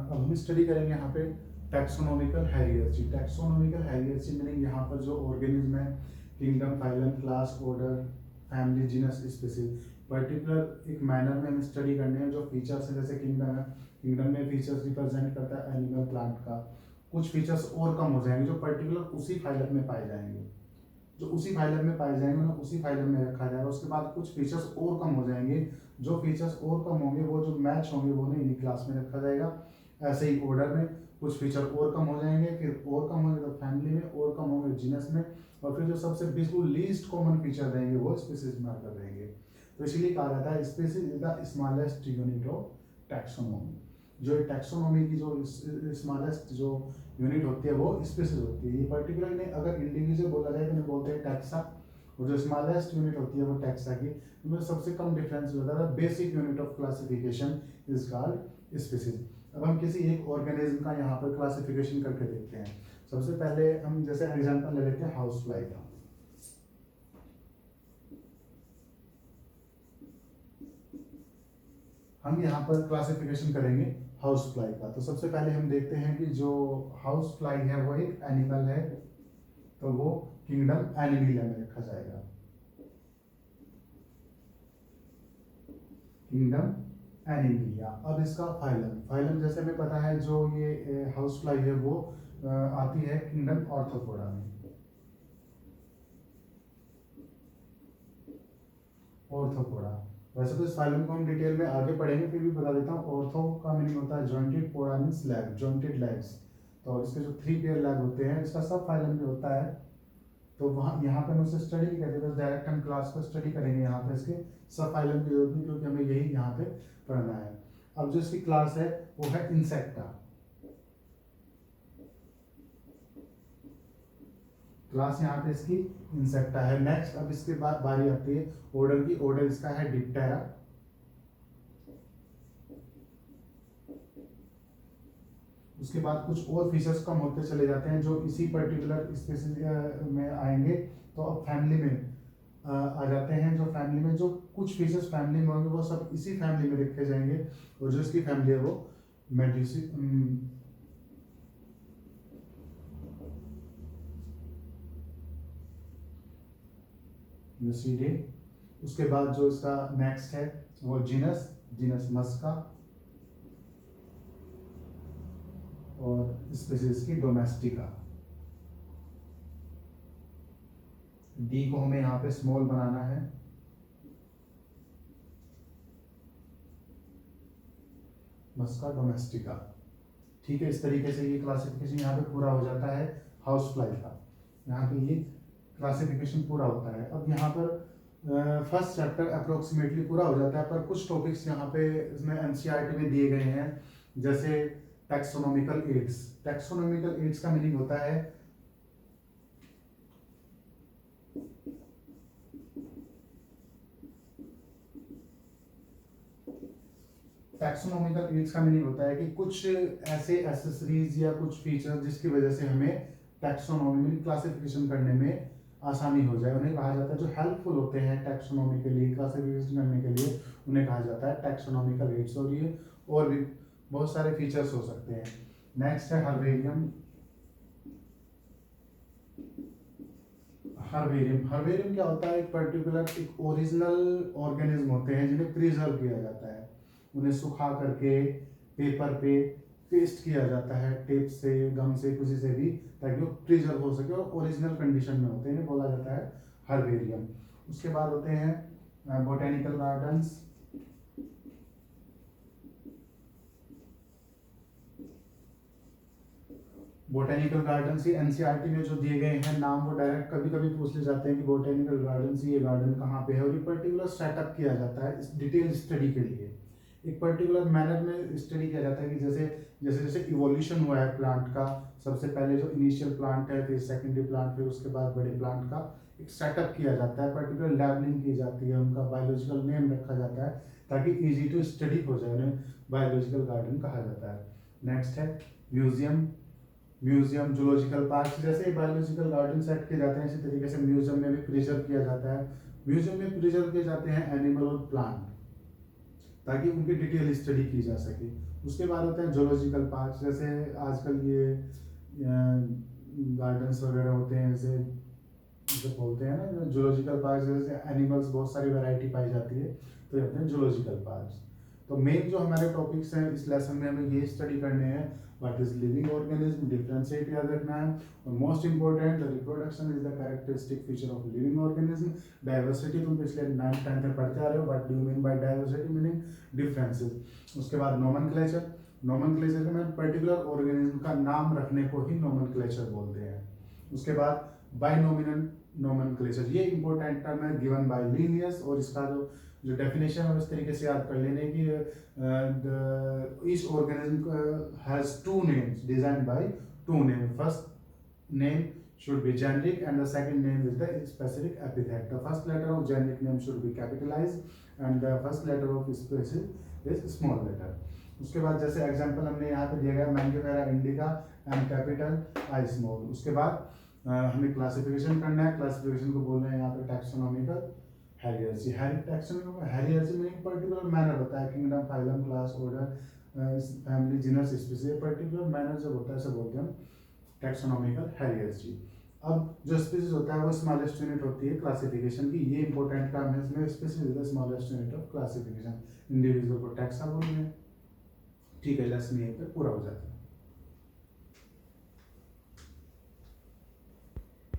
अब हम स्टडी करेंगे यहाँ पे taxonomical hierarchy. Taxonomical hierarchy meaning यहाँ पर जो ऑर्गेनिज्म है, kingdom, phylum, class, order, family, genus, species, particular एक मैनर में हम स्टडी करने हैं। जो फीचर्स है, जैसे किंगडम है, किंगडम में फीचर्स रिप्रेजेंट करता है एनिमल, प्लांट का। कुछ फीचर्स और कम हो जाएंगे जो पर्टिकुलर उसी फाइलम में पाए जाएंगे, जो उसी फाइलम में पाए जाएंगे उन्हें उसी फाइलम में रखा जाएगा। उसके बाद कुछ फीचर्स और कम हो जाएंगे, जो फीचर्स और कम होंगे वो जो मैच होंगे वो उन्हें इन्हीं क्लास में रखा जाएगा। ऐसे ही ऑर्डर में कुछ फीचर और कम हो जाएंगे, फिर और कम होंगे तो फैमिली में, और कम होंगे जीनस में, और फिर जो सबसे बिल्कुल लीस्ट कॉमन फीचर रहेंगे वो स्पीसीज मार्कर रहेंगे। तो इसलिए कहा जाता है species is the smallest unit of taxonomy. जो टैक्सोनॉमी की जो स्मॉलेस्ट जो यूनिट होती है वो स्पीसीज होती है। ये पर्टिकुलर इन्हें अगर इंडिविजुअल बोला जाए तो इन्हें बोलते हैं टैक्सा, और जो स्मॉलेस्ट यूनिट होती है वो टैक्सा की। इनमें सबसे कम डिफरेंस होता है। Basic unit of classification is called species. अब हम किसी एक ऑर्गेनिज्म का यहाँ पर क्लासिफिकेशन करके देखते हैं। सबसे पहले हम जैसे एग्जांपल ले लेते हैं हाउस फ्लाई का। हम यहाँ पर क्लासिफिकेशन करेंगे हाउस फ्लाई का। तो सबसे पहले हम देखते हैं कि जो हाउस फ्लाई है वो एक एनिमल है, तो वो किंगडम एनिमिलिया में रखा जाएगा। Kingdom Animalia. अब इसका फाइलम, फाइलम जैसे हमें पता है जो ये हाउस फ्लाई है वो आती है किंगडम ऑर्थोपोडा में। ऑर्थोपोडा। वैसे तो इस फाइलम को हम डिटेल में आगे पढ़ेंगे, फिर भी बता देता हूँ। ऑर्थो का मीनिंग होता है जॉइंटेड, पोडा मीन्स लेग, जॉइंटेड लेग्स। तो इसके जो 3 पेयर लेग होते हैं, इसका सब फाइलम भी होता है। तो वहाँ यहाँ पे हम उसे स्टडी नहीं करते, बस डायरेक्ट हम क्लास को स्टडी करेंगे। यहाँ पे इसके सब फाइलम की जरूरत नहीं, क्योंकि हमें यही यहाँ पे पढ़ना है। अब जो इसकी क्लास है वो है इंसेक्टा। क्लास यहाँ पे इसकी इंसेक्टा है। नेक्स्ट अब इसके बाद बारी आती है ऑर्डर की। ऑर्डर इसका है डिप्टेरा। उसके बाद कुछ और फीचर्स कम होते चले जाते हैं जो इसी पर्टिकुलर स्पीसीज में आएंगे। तो अब फैमिली में आ जाते हैं। जो फैमिली में जो कुछ फीचर्स फैमिली में होंगे वो सब इसी फैमिली में रखे जाएंगे। और जो इसकी फैमिली है वो म्यूसिडे। उसके बाद जो इसका नेक्स्ट है वो जीनस, जीनस मस्का, और स्पीसीज की डोमेस्टिका। डी को हमें यहाँ पे स्मॉल बनाना है। मस्का डोमेस्टिका। ठीक है, इस तरीके से ये क्लासिफिकेशन यहाँ पे पूरा हो जाता है हाउस फ्लाई का। यहाँ पे ये क्लासिफिकेशन पूरा होता है। अब यहाँ पर फर्स्ट चैप्टर अप्रोक्सीमेटली पूरा हो जाता है, पर कुछ टॉपिक्स यहाँ पे इसमें एनसीईआरटी में दिए गए हैं। जैसे टैक्सोनॉमिकल एड्स। टैक्सोनॉमिकल एड्स का मीनिंग होता है टैक्सोनॉमिकल एड्स का मीनिंग होता है कि कुछ ऐसे एसेसरीज या कुछ फीचर जिसकी वजह से हमें टैक्सोनॉमी में क्लासिफिकेशन करने में आसानी हो जाए, उन्हें कहा जाता है। जो हेल्पफुल होते हैं टैक्सोनॉमी के लिए, क्लासिफिकेशन करने के लिए, उन्हें कहा जाता है टैक्सोनॉमिकल एड्स। और ये और भी बहुत सारे फीचर्स हो सकते हैं। नेक्स्ट है हर्बेरियम। हर्बेरियम, हर्बेरियम क्या होता है? एक पर्टिकुलर एक ओरिजिनल ऑर्गेनिज्म होते हैं जिन्हें प्रिजर्व किया जाता है। उन्हें सुखा करके पेपर पे पेस्ट किया जाता है, टेप से, गम से, किसी से भी, ताकि वो प्रिजर्व हो सके और ओरिजिनल कंडीशन में होते हैं। इन्हें बोला जाता है हर्बेरियम। उसके बाद होते हैं बोटेनिकल गार्डन्स। बोटेनिकल गार्डन ही एनसीईआरटी में जो दिए गए हैं नाम, वो डायरेक्ट कभी कभी पूछ ले जाते हैं कि बोटेनिकल गार्डन ये गार्डन कहाँ पे है, और ये पर्टिकुलर सेटअप किया जाता है इस डिटेल स्टडी के लिए। एक पर्टिकुलर मैनर में स्टडी किया जाता है कि जैसे जैसे जैसे इवोल्यूशन हुआ है प्लांट का, सबसे पहले जो इनिशियल प्लांट है, फिर सेकेंडरी प्लांट, फिर उसके बाद बड़े प्लांट का एक सेटअप किया जाता है। पर्टिकुलर लेबलिंग की जाती है, उनका बायोलॉजिकल नेम रखा जाता है ताकि इजी टू स्टडी हो जाए, उन्हें बायोलॉजिकल गार्डन कहा जाता है। नेक्स्ट है म्यूजियम। म्यूजियम, जूलॉजिकल पार्क, जैसे बायोलॉजिकल गार्डन सेट किए जाते हैं, इसी तरीके से म्यूजियम में भी प्रिजर्व किया जाता है। म्यूजियम में प्रिजर्व किए जाते हैं एनिमल और प्लांट। ताकि उनकी डिटेल स्टडी की जा सके। उसके बाद होते हैं जूलॉजिकल पार्क, जैसे आजकल ये गार्डन्स वगैरह होते हैं, जैसे जो बोलते हैं ना जूलॉजिकल पार्क, जैसे एनिमल्स बहुत सारी वैरायटी पाई जाती है, तो ये होते हैं जूलॉजिकल पार्क्स। तो मेन जो हमारे टॉपिक्स हैं इस लेसन में हमें ये स्टडी करने हैं, what is living organism, differentiate याद रखना है, और most important the reproduction is the characteristic feature of living organism. Diversity तुम पिछले 9th 10th में पढ़ते आ रहे हो, what do you mean by diversity, meaning differences. उसके बाद नोमेनक्लेचर, नोमेनक्लेचर में पर्टिकुलर ऑर्गेनिज्म का नाम रखने को ही नोमेनक्लेचर बोलते हैं। उसके बाद बाइनोमिनल नोमेनक्लेचर, ये इंपॉर्टेंट टर्म है गिवन बाय लीनियस, और इसका जो डेफिनेशन है इस तरीके से याद कर लेने की, each organism has two names designed by two name, first name should be generic and the second name is the specific epithet. The first letter of generic name should be capitalized and the first letter of specific is small letter. उसके बाद जैसे example हमने यहाँ पे दिया गया Mangifera indica M capital I small. उसके बाद हमें क्लासिफिकेशन करना है, क्लासिफिकेशन को बोल रहे हैं यहाँ पे टैक्सोनॉमिकल हेरियर्ची। हेरियर्ची में एक पर्टिकुलर मैनर होता है, kingdom, phylum, class, order, family, genus, species, particular manner जब होता है सब बोलते हैं टैक्सोनॉमिकल हेरियर्ची। अब जो स्पीशीज होता है वो स्मॉलेस्ट यूनिट होती है क्लासिफिकेशन की, ये इंपॉर्टेंट टर्म है इसमें, species is the smallest unit of classification, individual को टैक्सा बोलते हैं। ठीक है, लेसन यहीं पे पूरा हो जाता है।